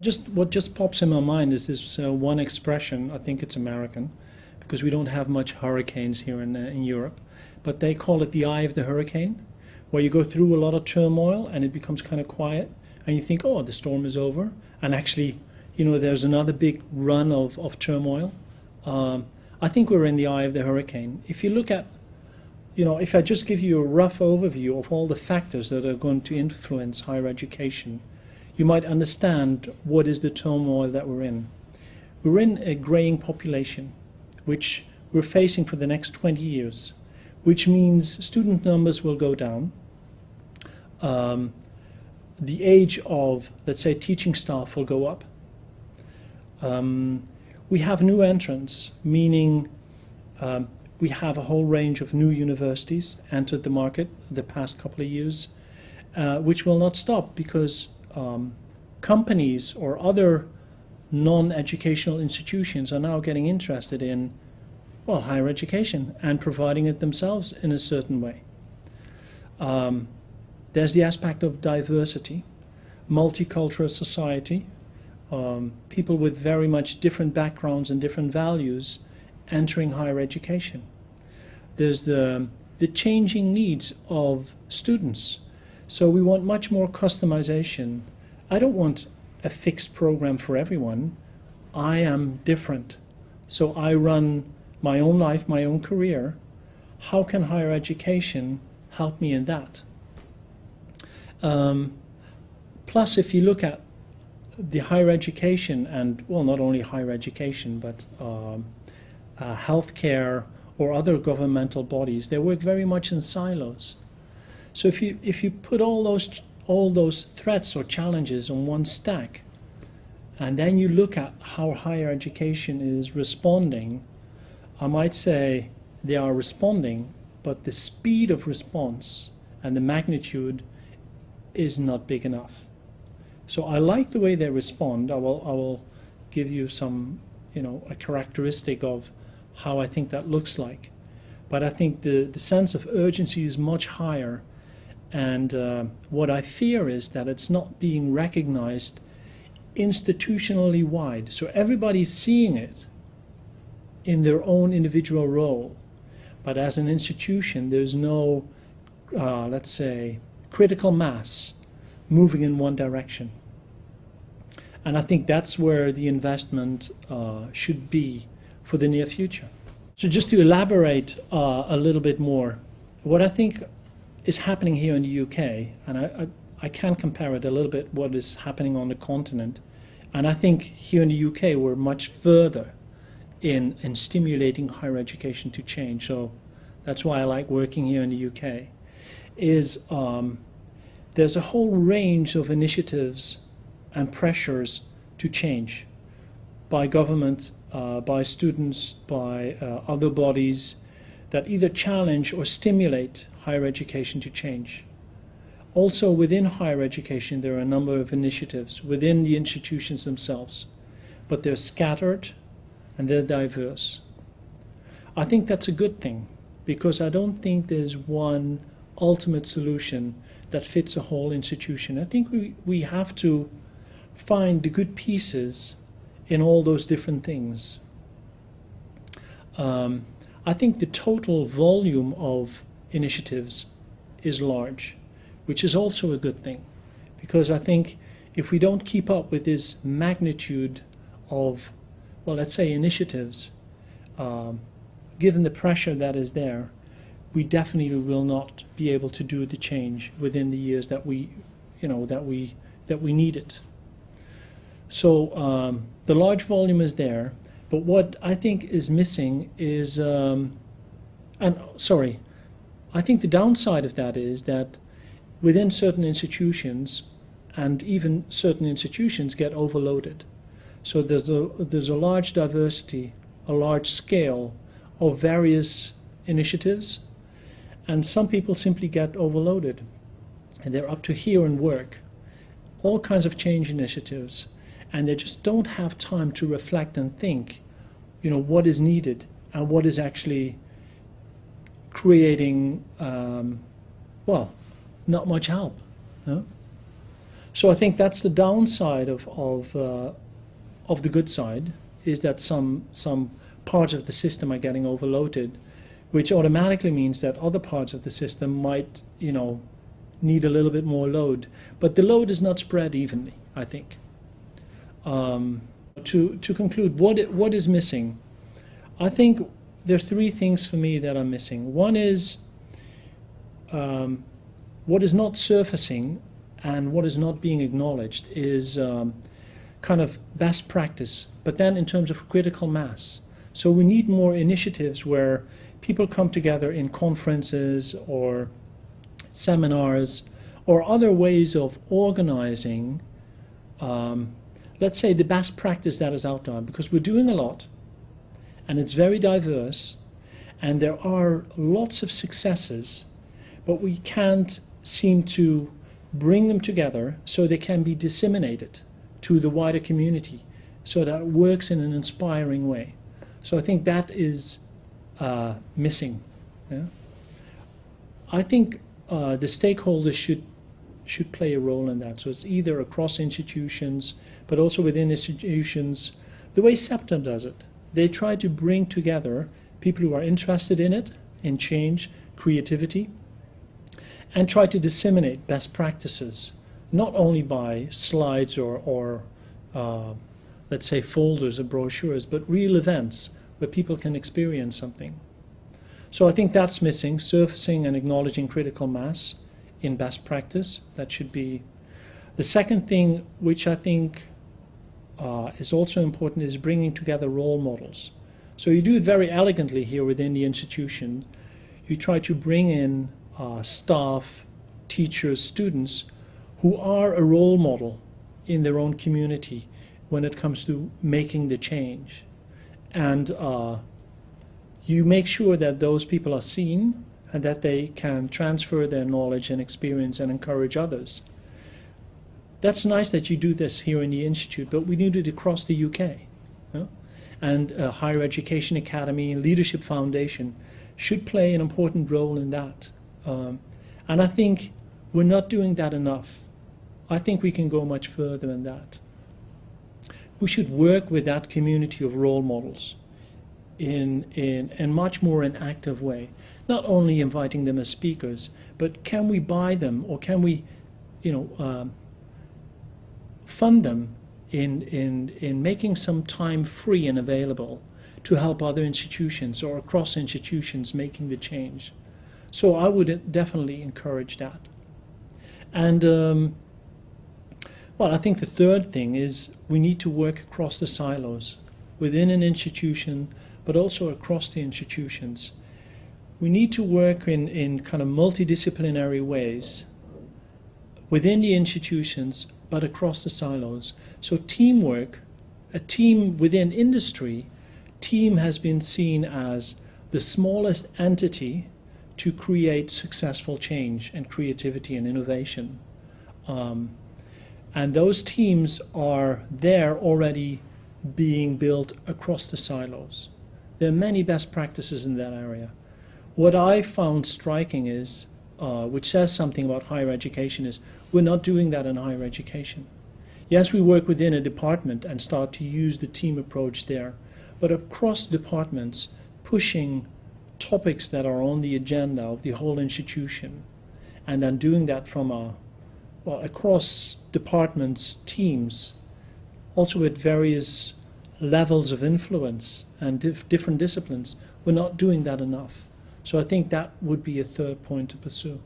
Just what just pops in my mind is this one expression. I think it's American, because we don't have much hurricanes here in Europe, but they call it the eye of the hurricane, where you go through a lot of turmoil and it becomes kind of quiet, and you think, oh, the storm is over, and actually, there's another big run of turmoil. I think we're in the eye of the hurricane. If you look at, if I just give you a rough overview of all the factors that are going to influence higher education, you might understand what is the turmoil that we're in. We're in a graying population, which we're facing for the next 20 years, which means student numbers will go down. The age of, let's say, teaching staff will go up. We have new entrants, meaning we have a whole range of new universities entered the market the past couple of years, which will not stop because companies or other non-educational institutions are now getting interested in, well, higher education and providing it themselves in a certain way. There's the aspect of diversity, multicultural society, people with very much different backgrounds and different values entering higher education. There's the changing needs of students. So we want much more customization. I don't want a fixed program for everyone. I am different. So I run my own life, my own career. How can higher education help me in that? Plus, if you look at the higher education and, well, not only higher education, but healthcare or other governmental bodies, they work very much in silos. So if you put all those threats or challenges on one stack, and then you look at how higher education is responding, I might say they are responding, but the speed of response and the magnitude is not big enough. So I like the way they respond. I will give you some, a characteristic of how I think that looks like. But I think the sense of urgency is much higher. And what I fear is that it's not being recognized institutionally wide. So everybody's seeing it in their own individual role. But as an institution, there's no, let's say, critical mass moving in one direction. And I think that's where the investment should be for the near future. So just to elaborate a little bit more, what I think is happening here in the UK, and I can compare it a little bit what is happening on the continent, and I think here in the UK we're much further in stimulating higher education to change. So that's why I like working here in the UK, is there's a whole range of initiatives and pressures to change by government, by students, by other bodies that either challenge or stimulate higher education to change. Also within higher education there are a number of initiatives within the institutions themselves, but they're scattered and they're diverse. I think that's a good thing, because I don't think there's one ultimate solution that fits a whole institution. I think we have to find the good pieces in all those different things. I think the total volume of initiatives is large, which is also a good thing, because I think if we don't keep up with this magnitude of, well, let's say initiatives, given the pressure that is there, we definitely will not be able to do the change within the years that we need it. So the large volume is there, but what I think is missing is, I think the downside of that is that within certain institutions, and even certain institutions get overloaded. So there's a large diversity, a large scale of various initiatives, and some people simply get overloaded, and they're up to here and work all kinds of change initiatives, and they just don't have time to reflect and think, what is needed and what is actually creating, well, not much help. No? So I think that's the downside of the good side, is that some parts of the system are getting overloaded, which automatically means that other parts of the system might, need a little bit more load. But the load is not spread evenly, I think. To conclude, what is missing? I think there are three things for me that are missing. One is what is not surfacing and what is not being acknowledged is kind of best practice, but then in terms of critical mass. So we need more initiatives where people come together in conferences or seminars or other ways of organizing, let's say, the best practice that is out there, because we're doing a lot and it's very diverse and there are lots of successes, but we can't seem to bring them together so they can be disseminated to the wider community so that it works in an inspiring way. So I think that is missing. Yeah? I think the stakeholders should play a role in that. So it's either across institutions, but also within institutions. The way SEPTA does it, they try to bring together people who are interested in it, in change, creativity, and try to disseminate best practices, not only by slides or let's say folders or brochures, but real events where people can experience something. So I think that's missing, surfacing and acknowledging critical mass in best practice. That should be. The second thing, which I think is also important, is bringing together role models. So you do it very elegantly here within the institution. You try to bring in staff, teachers, students who are a role model in their own community when it comes to making the change. And you make sure that those people are seen and that they can transfer their knowledge and experience and encourage others. That's nice that you do this here in the Institute, but we need it across the UK. And Higher Education Academy and Leadership Foundation should play an important role in that. And I think we're not doing that enough. I think we can go much further than that. We should work with that community of role models in much more an active way. Not only inviting them as speakers, but can we buy them, or can we, fund them in making some time free and available to help other institutions or across institutions making the change. So I would definitely encourage that. And well, I think the third thing is we need to work across the silos within an institution, but also across the institutions. We need to work in kind of multidisciplinary ways within the institutions, but across the silos. So teamwork, a team within industry, team has been seen as the smallest entity to create successful change and creativity and innovation. And those teams are there already being built across the silos. There are many best practices in that area. What I found striking is, which says something about higher education, is we're not doing that in higher education. Yes, we work within a department and start to use the team approach there, but across departments, pushing topics that are on the agenda of the whole institution, and then doing that from across departments, teams, also at various levels of influence and different disciplines. We're not doing that enough. So I think that would be a third point to pursue.